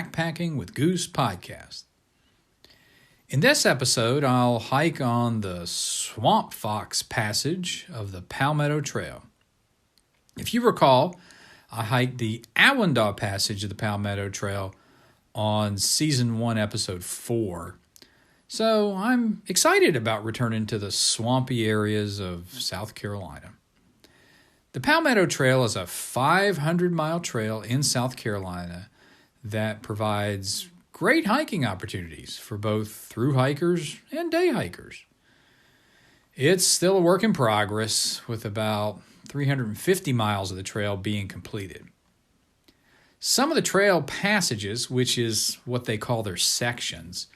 Backpacking with Goose podcast. In this episode, I'll hike on the Swamp Fox passage of the Palmetto Trail. If you recall, I hiked the Awendaw passage of the Palmetto Trail on Season 1, Episode 4. So I'm excited about returning to the swampy areas of South Carolina. The Palmetto Trail is a 500-mile trail in South Carolina that provides great hiking opportunities for both through hikers and day hikers. It's still a work in progress, with about 350 miles of the trail being completed. Some of the trail passages, which is what they call their sections,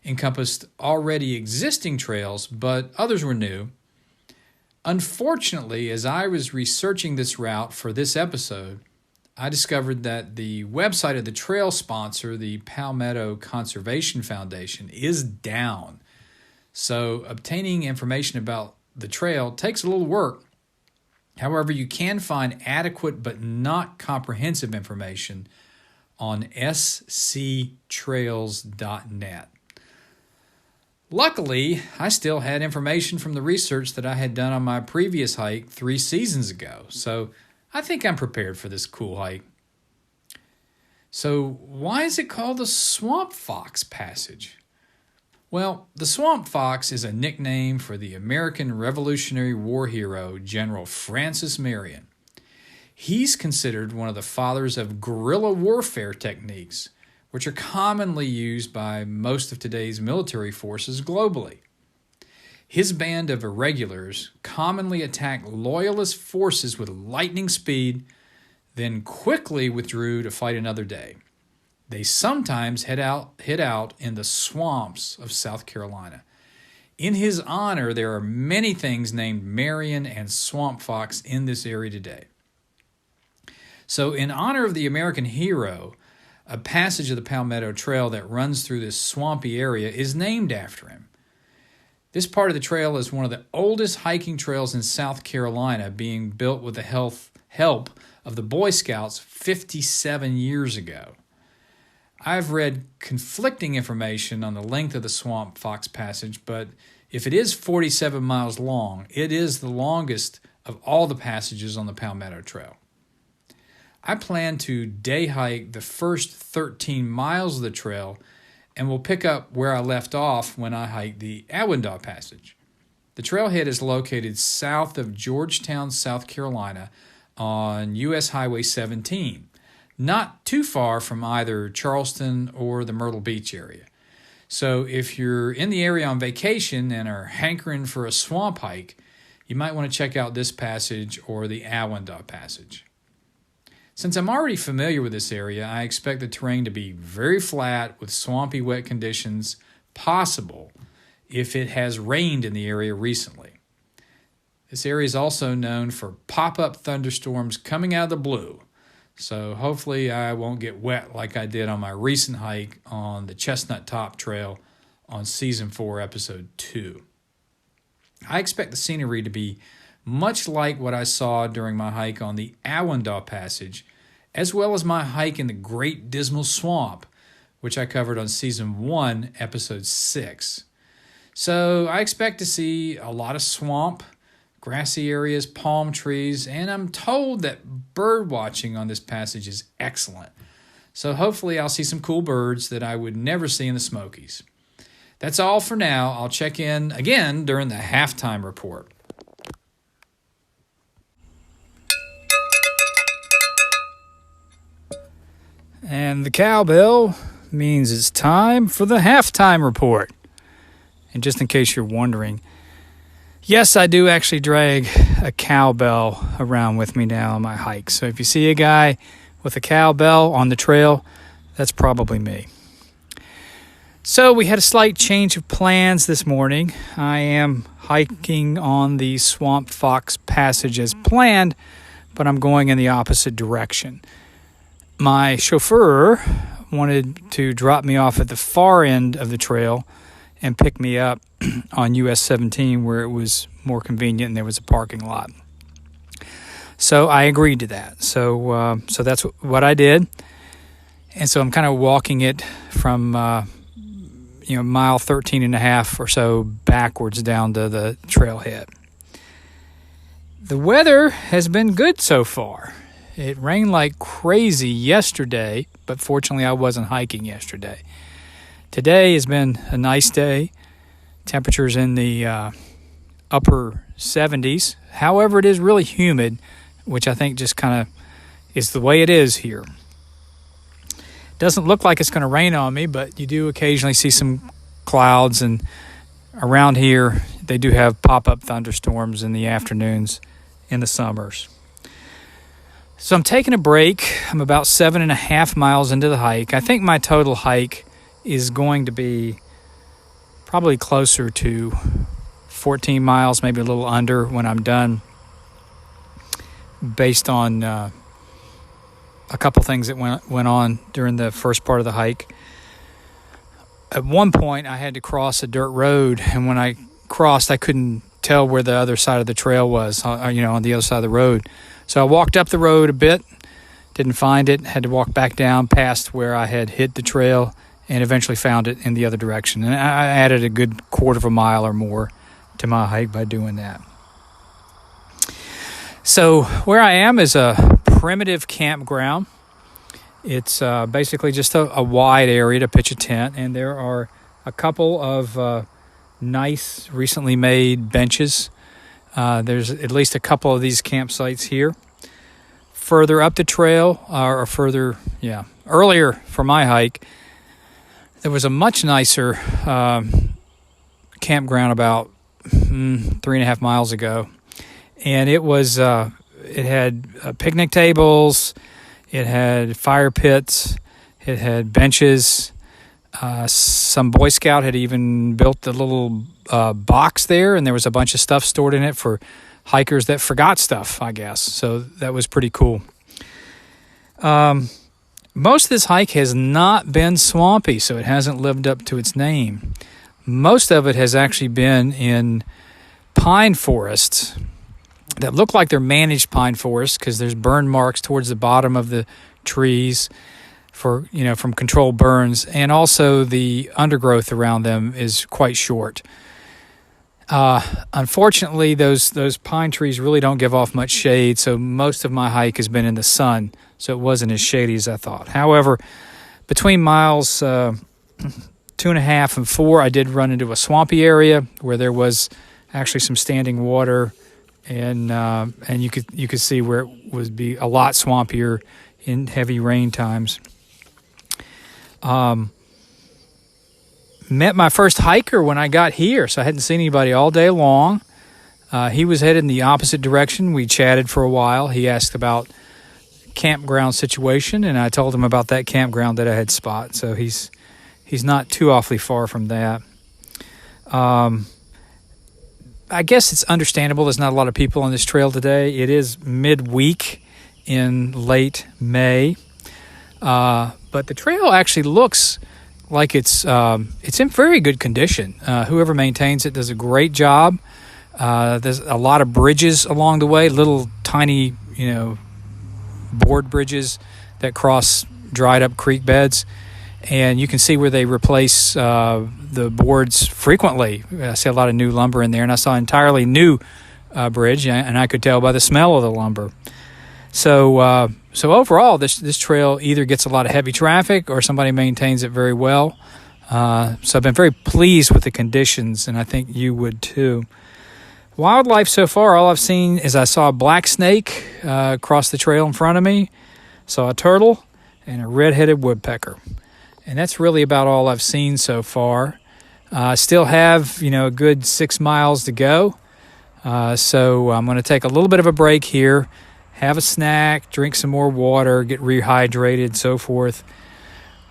encompassed already existing trails, but others were new. Unfortunately, as I was researching this route for this episode, I discovered that the website of the trail sponsor, the Palmetto Conservation Foundation, is down. So obtaining information about the trail takes a little work. However, you can find adequate but not comprehensive information on sctrails.net. Luckily, I still had information from the research that I had done on my previous hike 3 seasons ago, so I think I'm prepared for this cool hike. So why is it called the Swamp Fox Passage? Well, the Swamp Fox is a nickname for the American Revolutionary War hero, General Francis Marion. He's considered one of the fathers of guerrilla warfare techniques, which are commonly used by most of today's military forces globally. His band of irregulars commonly attacked loyalist forces with lightning speed, then quickly withdrew to fight another day. They sometimes hid out in the swamps of South Carolina. In his honor, there are many things named Marion and Swamp Fox in this area today. So in honor of the American hero, a passage of the Palmetto Trail that runs through this swampy area is named after him. This part of the trail is one of the oldest hiking trails in South Carolina, being built with the help of the Boy Scouts 57 years ago. I've read conflicting information on the length of the Swamp Fox Passage, but if it is 47 miles long, it is the longest of all the passages on the Palmetto Trail. I plan to day hike the first 13 miles of the trail and will pick up where I left off when I hiked the Awendaw Passage. The trailhead is located south of Georgetown, South Carolina on U.S. Highway 17, not too far from either Charleston or the Myrtle Beach area. So if you're in the area on vacation and are hankering for a swamp hike, you might want to check out this passage or the Awendaw Passage. Since I'm already familiar with this area, I expect the terrain to be very flat with swampy wet conditions possible if it has rained in the area recently. This area is also known for pop-up thunderstorms coming out of the blue, so hopefully I won't get wet like I did on my recent hike on the Chestnut Top Trail on Season 4, Episode 2. I expect the scenery to be much like what I saw during my hike on the Awendaw Passage, as well as my hike in the Great Dismal Swamp, which I covered on Season 1, Episode 6. So I expect to see a lot of swamp, grassy areas, palm trees, and I'm told that bird watching on this passage is excellent. So hopefully I'll see some cool birds that I would never see in the Smokies. That's all for now. I'll check in again during the halftime report. And the cowbell means it's time for the halftime report. And just in case you're wondering, yes, I do actually drag a cowbell around with me now on my hike. So if you see a guy with a cowbell on the trail, that's probably me. So we had a slight change of plans this morning. I am hiking on the Swamp Fox Passage as planned, but I'm going in the opposite direction. My chauffeur wanted to drop me off at the far end of the trail and pick me up on US 17 where it was more convenient and there was a parking lot. So I agreed to that. So that's what I did. And so I'm kind of walking it from mile 13 and a half or so backwards down to the trailhead. The weather has been good so far. It rained like crazy yesterday, but fortunately I wasn't hiking yesterday. Today has been a nice day. Temperatures in the upper 70s. However, it is really humid, which I think just kind of is the way it is here. Doesn't look like it's going to rain on me, but you do occasionally see some clouds, and around here they do have pop-up thunderstorms in the afternoons in the summers. So I'm taking a break. I'm about 7.5 miles into the hike. I think my total hike is going to be probably closer to 14 miles, maybe a little under when I'm done, based on a couple things that went on during the first part of the hike. At one point, I had to cross a dirt road, and when I crossed, I couldn't tell where the other side of the trail was, on the other side of the road. So I walked up the road a bit, didn't find it, had to walk back down past where I had hit the trail, and eventually found it in the other direction. And I added a good quarter of a mile or more to my hike by doing that. So where I am is a primitive campground. It's basically just a wide area to pitch a tent, and there are a couple of nice, recently made benches. There's at least a couple of these campsites here. Further up the trail, earlier for my hike, there was a much nicer campground about 3.5 miles ago, and it was it had picnic tables, it had fire pits, it had benches. Some Boy Scout had even built a little box there, and there was a bunch of stuff stored in it for hikers that forgot stuff, I guess. So that was pretty cool. Most of this hike has not been swampy, so it hasn't lived up to its name. Most of it has actually been in pine forests that look like they're managed pine forests because there's burn marks towards the bottom of the trees from controlled burns, and also the undergrowth around them is quite short. Unfortunately, those pine trees really don't give off much shade, so most of my hike has been in the sun, so it wasn't as shady as I thought. However, between miles 2.5 and 4, I did run into a swampy area where there was actually some standing water, and you could see where it would be a lot swampier in heavy rain times. Met my first hiker when I got here, so I hadn't seen anybody all day long. He was headed in the opposite direction. We chatted for a while. He asked about campground situation, and I told him about that campground that I had spotted. So he's not too awfully far from that. I guess it's understandable there's not a lot of people on this trail today. It is midweek in late May, but the trail actually looks like it's in very good condition. Whoever maintains it does a great job. There's a lot of bridges along the way, little tiny, board bridges that cross dried up creek beds, and you can see where they replace the boards frequently. I see a lot of new lumber in there, and I saw an entirely new bridge, and I could tell by the smell of the lumber. So overall, this trail either gets a lot of heavy traffic or somebody maintains it very well. So I've been very pleased with the conditions, and I think you would too. Wildlife so far, all I've seen is I saw a black snake across the trail in front of me, saw a turtle, and a red-headed woodpecker. And that's really about all I've seen so far. I still have, a good 6 miles to go. So I'm going to take a little bit of a break here, have a snack, drink some more water, get rehydrated, so forth.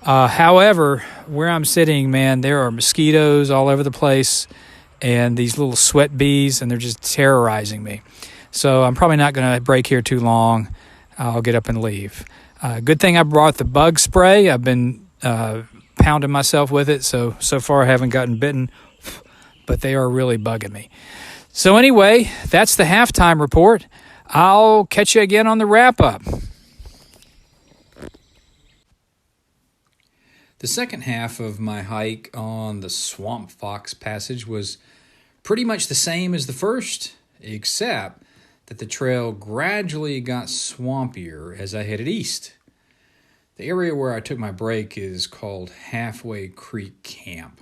However, where I'm sitting, man, there are mosquitoes all over the place and these little sweat bees, and they're just terrorizing me. So I'm probably not going to break here too long. I'll get up and leave. Good thing I brought the bug spray. I've been pounding myself with it, so far I haven't gotten bitten, but they are really bugging me. So anyway, that's the halftime report. I'll catch you again on the wrap-up. The second half of my hike on the Swamp Fox Passage was pretty much the same as the first, except that the trail gradually got swampier as I headed east. The area where I took my break is called Halfway Creek Camp.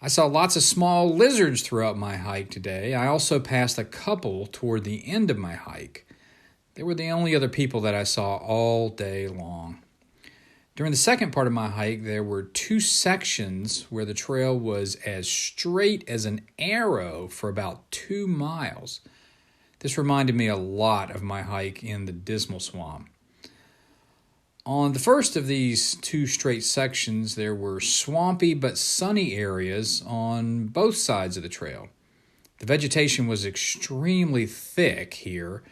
I saw lots of small lizards throughout my hike today. I also passed a couple toward the end of my hike. They were the only other people that I saw all day long. During the second part of my hike, there were two sections where the trail was as straight as an arrow for about 2 miles. This reminded me a lot of my hike in the Dismal Swamp. On the first of these two straight sections, there were swampy but sunny areas on both sides of the trail. The vegetation was extremely thick here,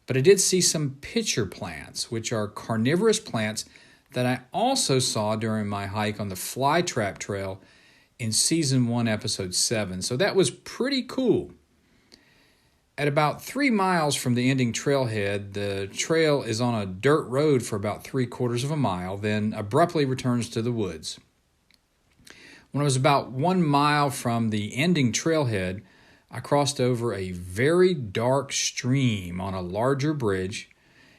but I did see some pitcher plants, which are carnivorous plants that I also saw during my hike on the Flytrap Trail in Season 1, Episode 7, so that was pretty cool. At about 3 miles from the ending trailhead, the trail is on a dirt road for about 3/4 of a mile, then abruptly returns to the woods. When I was about 1 mile from the ending trailhead, I crossed over a very dark stream on a larger bridge,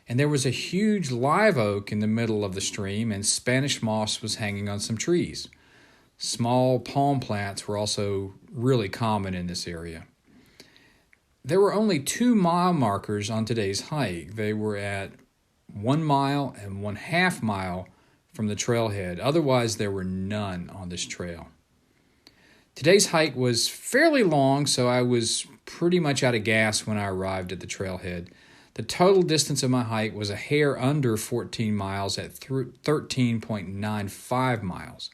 and there was a huge live oak in the middle of the stream, and Spanish moss was hanging on some trees. Small palm plants were also really common in this area. There were only 2 mile markers on today's hike. They were at 1 mile and 1/2 mile from the trailhead. Otherwise, there were none on this trail. Today's hike was fairly long, so I was pretty much out of gas when I arrived at the trailhead. The total distance of my hike was a hair under 14 miles at 13.95 miles.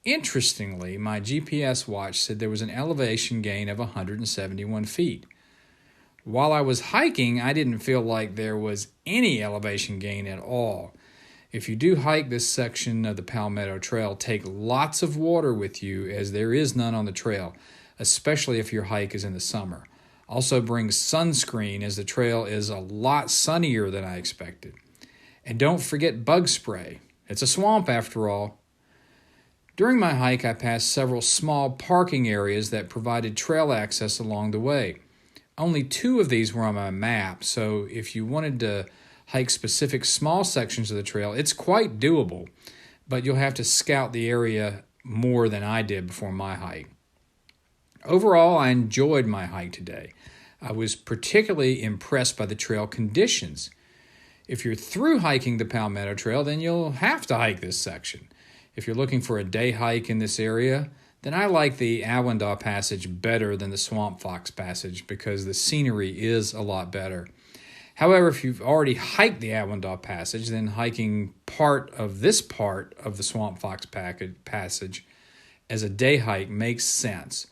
Interestingly, my GPS watch said there was an elevation gain of 171 feet. While I was hiking, I didn't feel like there was any elevation gain at all. If you do hike this section of the Palmetto Trail, take lots of water with you as there is none on the trail, especially if your hike is in the summer. Also bring sunscreen as the trail is a lot sunnier than I expected. And don't forget bug spray. It's a swamp after all. During my hike, I passed several small parking areas that provided trail access along the way. Only 2 of these were on my map, so if you wanted to hike specific small sections of the trail, it's quite doable, but you'll have to scout the area more than I did before my hike. Overall, I enjoyed my hike today. I was particularly impressed by the trail conditions. If you're through hiking the Palmetto Trail, then you'll have to hike this section. If you're looking for a day hike in this area, then I like the Awendaw Passage better than the Swamp Fox Passage because the scenery is a lot better. However, if you've already hiked the Awendaw Passage, then hiking part of the Swamp Fox Passage as a day hike makes sense.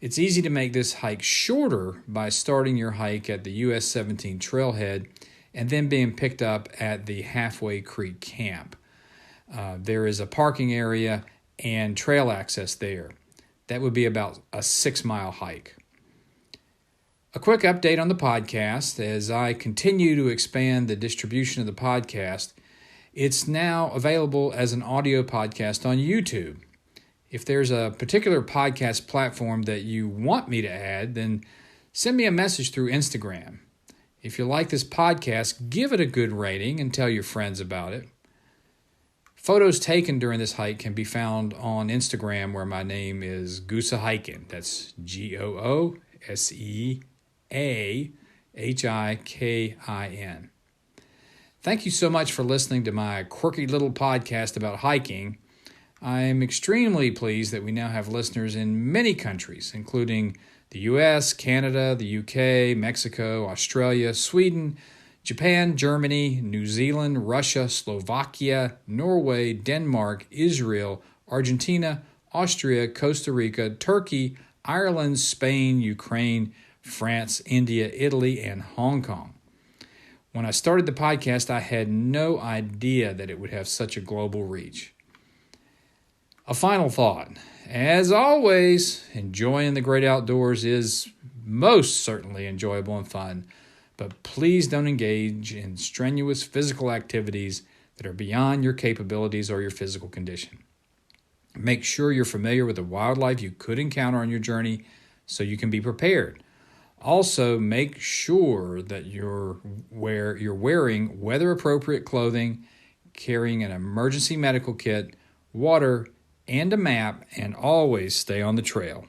It's easy to make this hike shorter by starting your hike at the US 17 trailhead and then being picked up at the Halfway Creek Camp. There is a parking area and trail access there. That would be about a 6-mile hike. A quick update on the podcast. As I continue to expand the distribution of the podcast, it's now available as an audio podcast on YouTube. If there's a particular podcast platform that you want me to add, then send me a message through Instagram. If you like this podcast, give it a good rating and tell your friends about it. Photos taken during this hike can be found on Instagram where my name is Goosa Hikin. That's GOOSEAHIKIN. Thank you so much for listening to my quirky little podcast about hiking. I'm extremely pleased that we now have listeners in many countries, including the US, Canada, the UK, Mexico, Australia, Sweden, Japan, Germany, New Zealand, Russia, Slovakia, Norway, Denmark, Israel, Argentina, Austria, Costa Rica, Turkey, Ireland, Spain, Ukraine, France, India, Italy, and Hong Kong. When I started the podcast, I had no idea that it would have such a global reach. A final thought. As always, enjoying the great outdoors is most certainly enjoyable and fun, but please don't engage in strenuous physical activities that are beyond your capabilities or your physical condition. Make sure you're familiar with the wildlife you could encounter on your journey so you can be prepared. Also, make sure that you're wearing weather-appropriate clothing, carrying an emergency medical kit, water, and a map, and always stay on the trail.